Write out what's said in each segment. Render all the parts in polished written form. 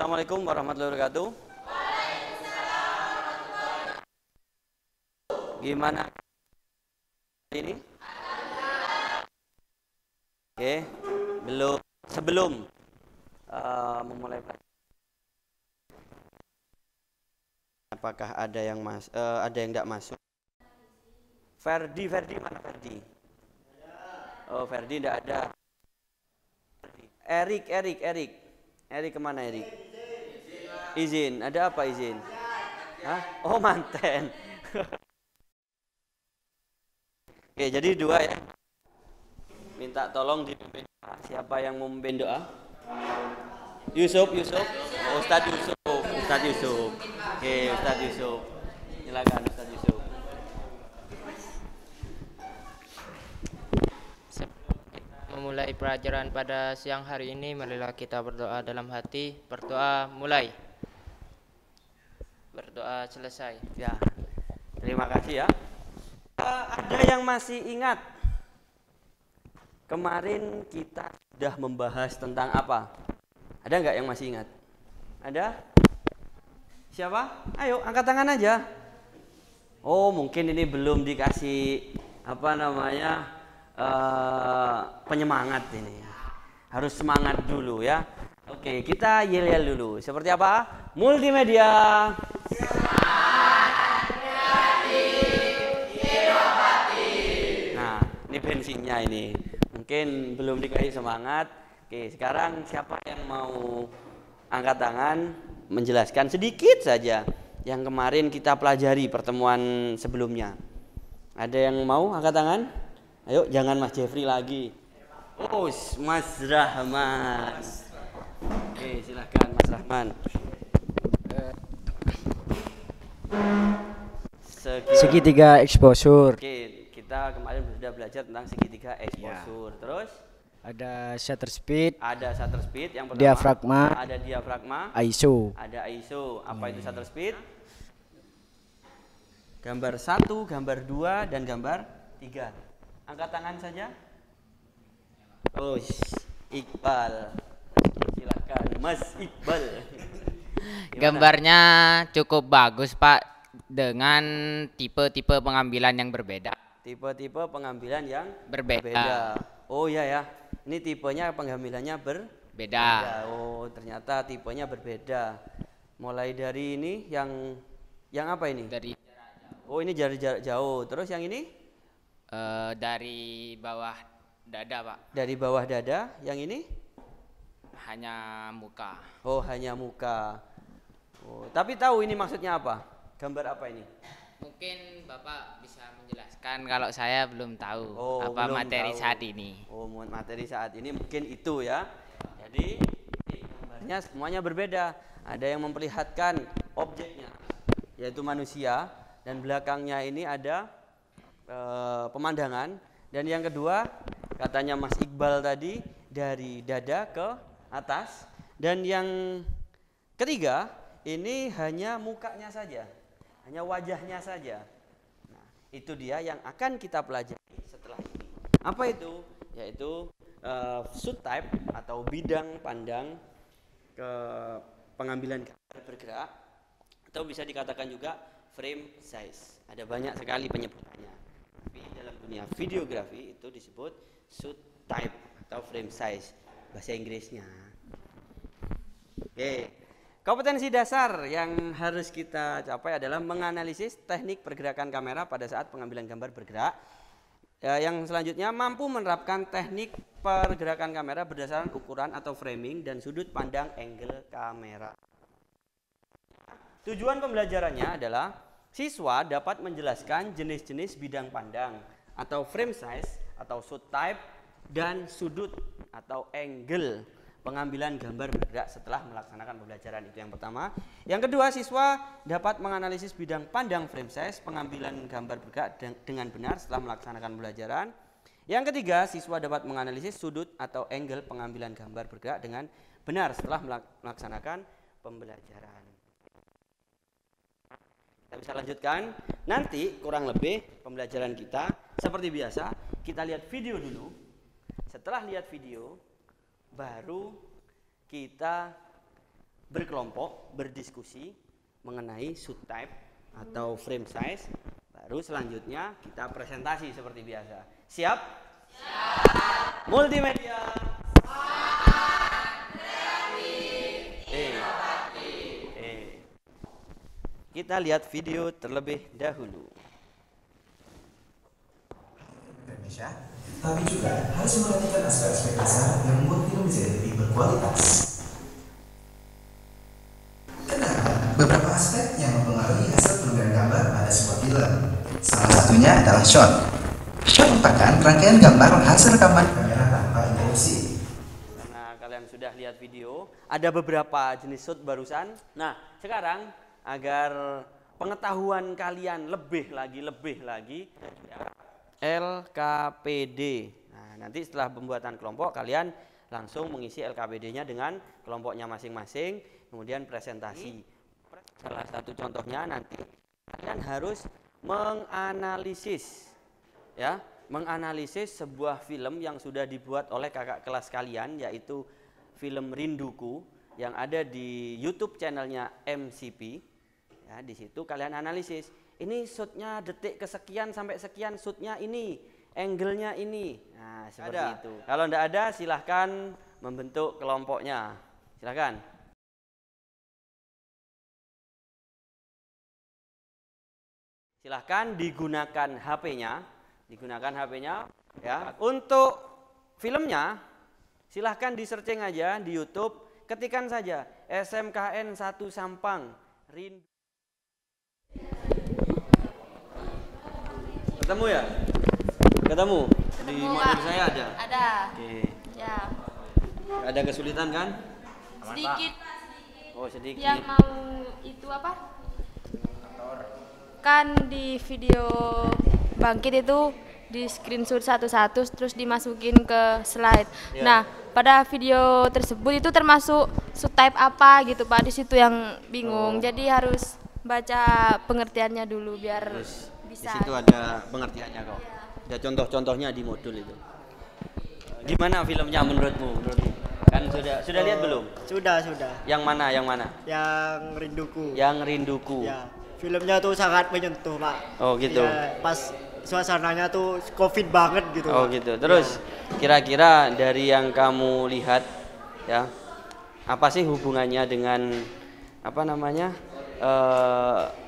Assalamualaikum warahmatullahi wabarakatuh. Gimana ini? Oke, belum. Sebelum memulai pelajaran, apakah ada yang ada yang tidak masuk? Ferdi mana Ferdi? Oh, Ferdi tidak ada. Erik kemana Erik? Izin. Ada apa izin? Hah? Oh, manten. Oke, jadi dua ya. Minta tolong dipimpin. Siapa yang mau memimpin doa? Yusuf. Oh, Ustadz Yusuf. Oke, Ustadz Yusuf. Silakan Ustadz Yusuf. Memulai pelajaran pada siang hari ini, marilah kita berdoa dalam hati. Berdoa mulai. Berdoa selesai. Ya. Terima kasih ya. Ada yang masih ingat? Kemarin kita sudah membahas tentang apa? Ada nggak yang masih ingat? Ada? Siapa? Ayo angkat tangan aja. Oh, mungkin ini belum dikasih penyemangat ini. Harus semangat dulu ya. Oke, kita yel-yel dulu. Seperti apa? Multimedia. Nah, ini bensinnya ini. Mungkin belum dikasih semangat. Oke, sekarang siapa yang mau angkat tangan menjelaskan sedikit saja yang kemarin kita pelajari pertemuan sebelumnya? Ada yang mau angkat tangan? Ayo, jangan Mas Jeffrey lagi. Oh, Mas Rahman. Oke, silahkan Mas Rahman. Segitiga exposure. Oke, kita kemarin sudah belajar tentang segitiga exposure. Ya. Terus ada shutter speed. Ada shutter speed yang pertama. Diafragma. Ada diafragma. ISO. Ada ISO. Apa itu shutter speed? Gambar 1, gambar 2, dan gambar 3. Angkat tangan saja. Oh, Iqbal. Silakan Mas Iqbal. Gambarnya cukup bagus, Pak, dengan tipe-tipe pengambilan yang berbeda. Tipe-tipe pengambilan yang berbeda. Oh iya ya. Ini tipenya pengambilannya beda. Oh, ternyata tipenya berbeda. Mulai dari ini yang apa ini? Dari Oh, ini jarak jauh. Terus yang ini? Dari bawah dada, Pak. Dari bawah dada. Yang ini? Hanya muka. Oh, hanya muka. Oh, tapi tahu ini maksudnya apa? Gambar apa ini? Mungkin Bapak bisa menjelaskan, kalau saya belum tahu belum materi tahu. saat ini. Oh, materi saat ini mungkin itu ya. Jadi gambarnya semuanya berbeda. Ada yang memperlihatkan objeknya, yaitu manusia, dan belakangnya ini ada pemandangan. Dan yang kedua, katanya Mas Iqbal tadi, dari dada ke atas. Dan yang ketiga, ini hanya mukanya saja, hanya wajahnya saja. Nah, itu dia yang akan kita pelajari setelah ini. Apa itu? Yaitu shoot type atau bidang pandang ke pengambilan gambar bergerak, atau bisa dikatakan juga frame size. Ada banyak sekali penyebutannya. Tapi dalam dunia videografi itu disebut shoot type atau frame size, bahasa Inggrisnya. Oke. Kompetensi dasar yang harus kita capai adalah menganalisis teknik pergerakan kamera pada saat pengambilan gambar bergerak. Yang selanjutnya, mampu menerapkan teknik pergerakan kamera berdasarkan ukuran atau framing dan sudut pandang angle kamera. Tujuan pembelajarannya adalah siswa dapat menjelaskan jenis-jenis bidang pandang atau frame size atau shoot type dan sudut atau angle pengambilan gambar bergerak setelah melaksanakan pembelajaran. Itu yang pertama. Yang kedua, siswa dapat menganalisis bidang pandang frame size pengambilan gambar bergerak dengan benar setelah melaksanakan pembelajaran. Yang ketiga, siswa dapat menganalisis sudut atau angle pengambilan gambar bergerak dengan benar setelah melaksanakan pembelajaran. Kita bisa lanjutkan. Nanti kurang lebih pembelajaran kita seperti biasa, kita lihat video dulu. Setelah lihat video, baru kita berkelompok, berdiskusi mengenai shoot type atau frame size. Baru selanjutnya kita presentasi seperti biasa. Siap? Siap. Multimedia. Kita lihat video terlebih dahulu. Indonesia, tapi juga harus memperhatikan aspek-aspek dasar yang membuat film menjadi lebih berkualitas. Kenapa? Beberapa aspek yang mempengaruhi hasil penugasan gambar pada sebuah film. Salah satunya adalah shot. Shot merupakan rangkaian gambar hasil rekaman kamera tanpa interupsi. Nah, kalian sudah lihat video, ada beberapa jenis shoot barusan. Nah, sekarang agar pengetahuan kalian lebih lagi LKPD. Nah, nanti setelah pembuatan kelompok kalian langsung mengisi LKPD-nya dengan kelompoknya masing-masing, kemudian presentasi. Salah satu contohnya nanti kalian harus menganalisis sebuah film yang sudah dibuat oleh kakak kelas kalian, yaitu film Rinduku yang ada di YouTube channelnya MCP. Ya, di situ kalian analisis. Ini shootnya detik kesekian sampai sekian, shootnya ini, angle-nya ini. Nah, seperti itu. Kalau tidak ada, silahkan membentuk kelompoknya. Silahkan. Silahkan digunakan HP-nya. Ya. Untuk filmnya, silahkan di searching aja di YouTube. Ketikkan saja SMKN 1 Sampang Rindu. Ketemu ya? Ketemu? Di model saya ada? Ada. Oke. Ya. Ada kesulitan kan? Sedikit. Oh, sedikit. Yang mau itu apa? Kan di video bangkit itu di screenshot satu-satu terus dimasukin ke slide. Ya. Nah, pada video tersebut itu termasuk subtype apa gitu Pak, di situ yang bingung. Jadi harus baca pengertiannya dulu biar Terus, bisa. di situ ada pengertiannya kok. Ada contoh-contohnya di modul itu. Gimana filmnya menurutmu? Kan sudah lihat belum? Sudah. Yang mana? Yang Rinduku. Yang Rinduku. Ya, filmnya tuh sangat menyentuh, Pak. Oh, gitu. Ya, pas suasananya tuh Covid banget gitu. Oh, Pak. gitu. Terus kira-kira dari yang kamu lihat ya, apa sih hubungannya dengan apa namanya?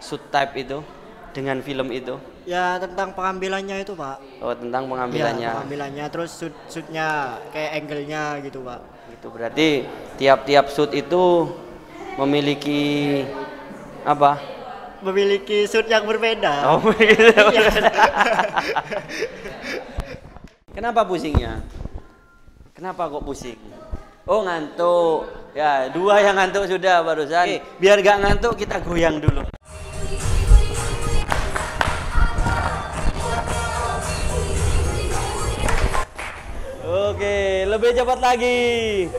Shoot type itu dengan film itu? Ya, tentang pengambilannya itu, Pak. Oh, tentang pengambilannya. Ya, pengambilannya terus shootnya kayak angle-nya gitu, Pak. Itu berarti tiap-tiap shoot itu memiliki apa? Memiliki shoot yang berbeda. Oh, begitu. Kenapa pusingnya? Kenapa kok pusing? Oh, ngantuk. Ya, 2 yang ngantuk sudah barusan. Biar gak ngantuk kita goyang dulu. Oke, lebih cepat lagi.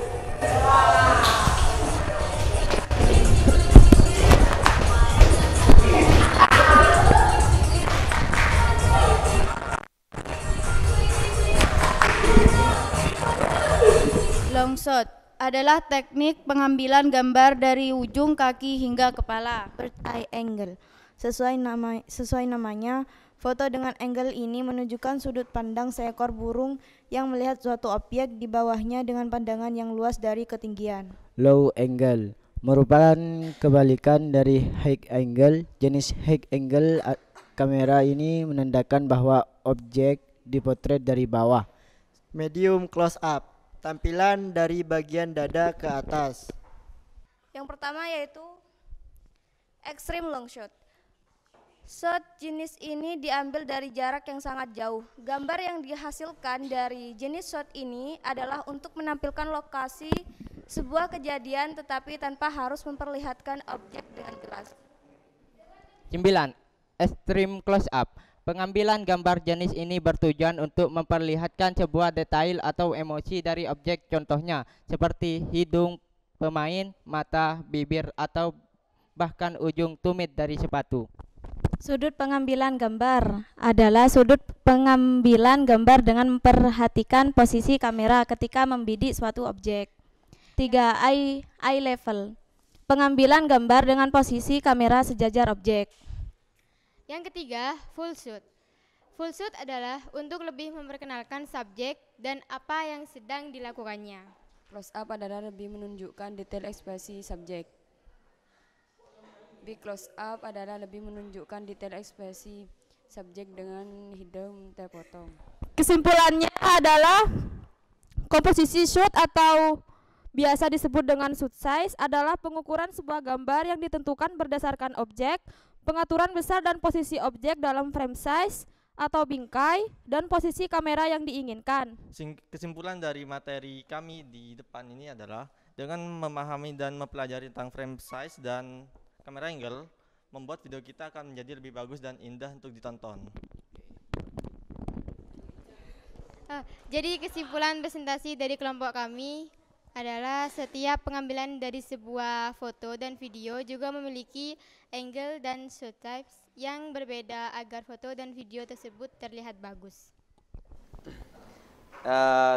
Long shot adalah teknik pengambilan gambar dari ujung kaki hingga kepala. Bird eye angle. Sesuai namanya, foto dengan angle ini menunjukkan sudut pandang seekor burung yang melihat suatu objek di bawahnya dengan pandangan yang luas dari ketinggian. Low angle merupakan kebalikan dari high angle. Jenis high angle kamera ini menandakan bahwa objek dipotret dari bawah. Medium close up. Tampilan dari bagian dada ke atas. Yang pertama yaitu extreme long shot. Shot jenis ini diambil dari jarak yang sangat jauh. Gambar yang dihasilkan dari jenis shot ini adalah untuk menampilkan lokasi sebuah kejadian tetapi tanpa harus memperlihatkan objek dengan jelas. 9. Extreme close up. Pengambilan gambar jenis ini bertujuan untuk memperlihatkan sebuah detail atau emosi dari objek, contohnya seperti hidung pemain, mata, bibir, atau bahkan ujung tumit dari sepatu. Sudut pengambilan gambar adalah sudut pengambilan gambar dengan memperhatikan posisi kamera ketika membidik suatu objek. 3. Eye level. pengambilan gambar dengan posisi kamera sejajar objek. Yang ketiga, full shoot. Full shoot adalah untuk lebih memperkenalkan subjek dan apa yang sedang dilakukannya. Close up adalah lebih menunjukkan detail ekspresi subjek. Big close up adalah lebih menunjukkan detail ekspresi subjek dengan hidung terpotong. Kesimpulannya adalah komposisi shoot atau biasa disebut dengan shoot size adalah pengukuran sebuah gambar yang ditentukan berdasarkan objek, pengaturan besar dan posisi objek dalam frame size atau bingkai, dan posisi kamera yang diinginkan. Kesimpulan dari materi kami di depan ini adalah dengan memahami dan mempelajari tentang frame size dan kamera angle, membuat video kita akan menjadi lebih bagus dan indah untuk ditonton. Jadi kesimpulan presentasi dari kelompok kami adalah setiap pengambilan dari sebuah foto dan video juga memiliki angle dan shoot types yang berbeda agar foto dan video tersebut terlihat bagus.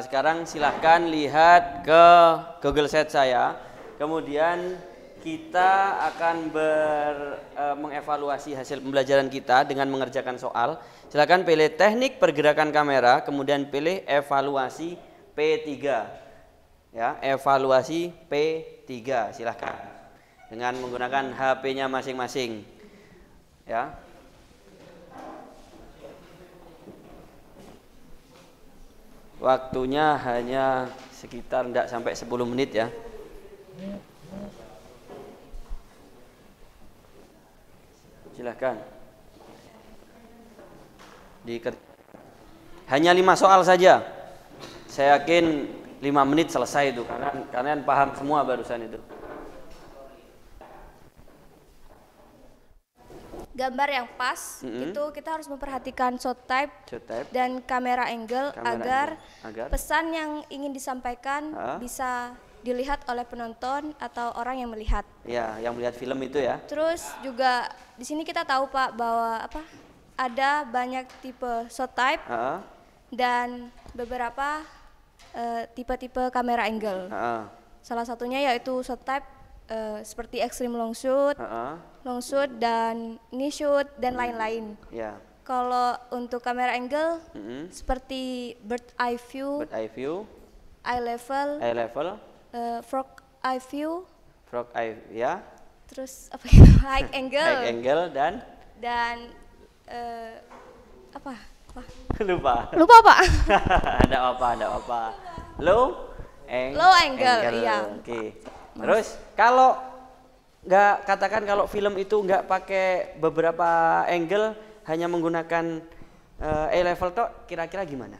Sekarang silahkan lihat ke Google Sheet saya, kemudian kita akan mengevaluasi hasil pembelajaran kita dengan mengerjakan soal. Silakan pilih teknik pergerakan kamera, kemudian pilih evaluasi P3. Ya, evaluasi P3 silahkan dengan menggunakan HP-nya masing-masing. Ya. Waktunya hanya sekitar tidak sampai 10 menit ya. Silahkan. Hanya 5 soal saja. Saya yakin 5 menit selesai itu, karena kalian paham semua barusan itu. Gambar yang pas itu kita harus memperhatikan shot type dan kamera angle agar pesan yang ingin disampaikan bisa dilihat oleh penonton atau orang yang melihat. Ya, yang melihat film itu ya. Terus juga di sini kita tahu Pak bahwa ada banyak tipe shot type dan beberapa tipe-tipe kamera angle. Salah satunya yaitu shot type seperti extreme long shoot dan knee shoot dan lain-lain. Ya. Kalau untuk kamera angle seperti bird eye view, eye level, frog eye view, ya. Terus apa ya? High angle dan apa? Lupa Pak. Ada apa? Low angle. Iya. Oke. Terus kalau kalau film itu nggak pakai beberapa angle, hanya menggunakan eye level toh, kira-kira gimana?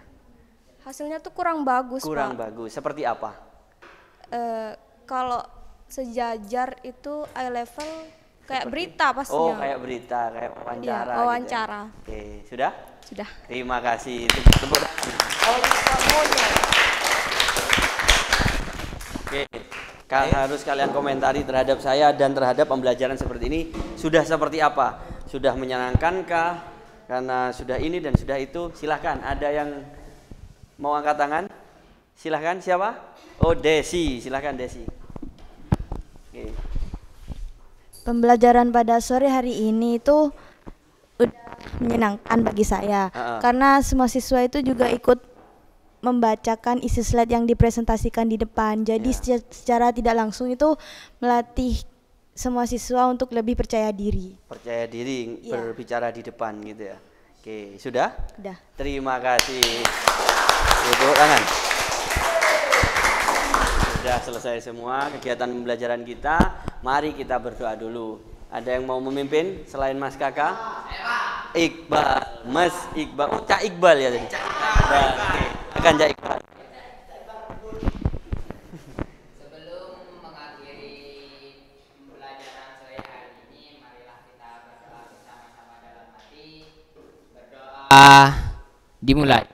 Hasilnya tuh kurang bagus, Kurang Pak. bagus. Seperti apa? Kalau sejajar itu eye level kayak berita pastinya. Oh, kayak berita, kayak wawancara. Iya, wawancara. Gitu ya. Oke, sudah? Sudah. Terima kasih. Tepuk tangan. Oke, harus kalian komentari terhadap saya dan terhadap pembelajaran seperti ini. Sudah seperti apa? Sudah menyenangkankah? Karena sudah ini dan sudah itu. Silahkan, ada yang mau angkat tangan? Silahkan, siapa? Oh, Desi. Silahkan, Desi. Oke. Pembelajaran pada sore hari ini itu udah menyenangkan bagi saya. Karena semua siswa itu juga ikut membacakan isi slide yang dipresentasikan di depan. Jadi secara tidak langsung itu melatih semua siswa untuk lebih percaya diri. Percaya diri berbicara di depan gitu ya. Oke, sudah? Sudah. Terima kasih. Tepuk tangan. Sudah selesai semua kegiatan pembelajaran kita. Mari kita berdoa dulu. Ada yang mau memimpin selain Mas Kakak? Iqbal. Mas Iqbal. Oh, Cak Iqbal ya tadi. Akan Cak Iqbal. Sebelum mengakhiri pembelajaran sore hari ini, marilah kita berdoa bersama-sama dalam hati. Berdoa dimulai.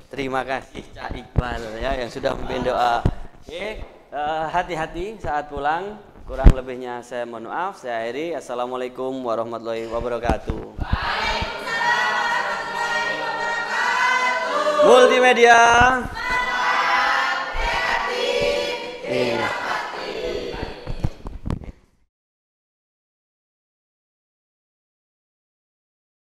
Terima kasih Cak Iqbal ya yang sudah memimpin doa. Oke, hati-hati saat pulang. Kurang lebihnya saya mohon maaf. Saya akhiri. Assalamualaikum warahmatullahi wabarakatuh. Multimedia.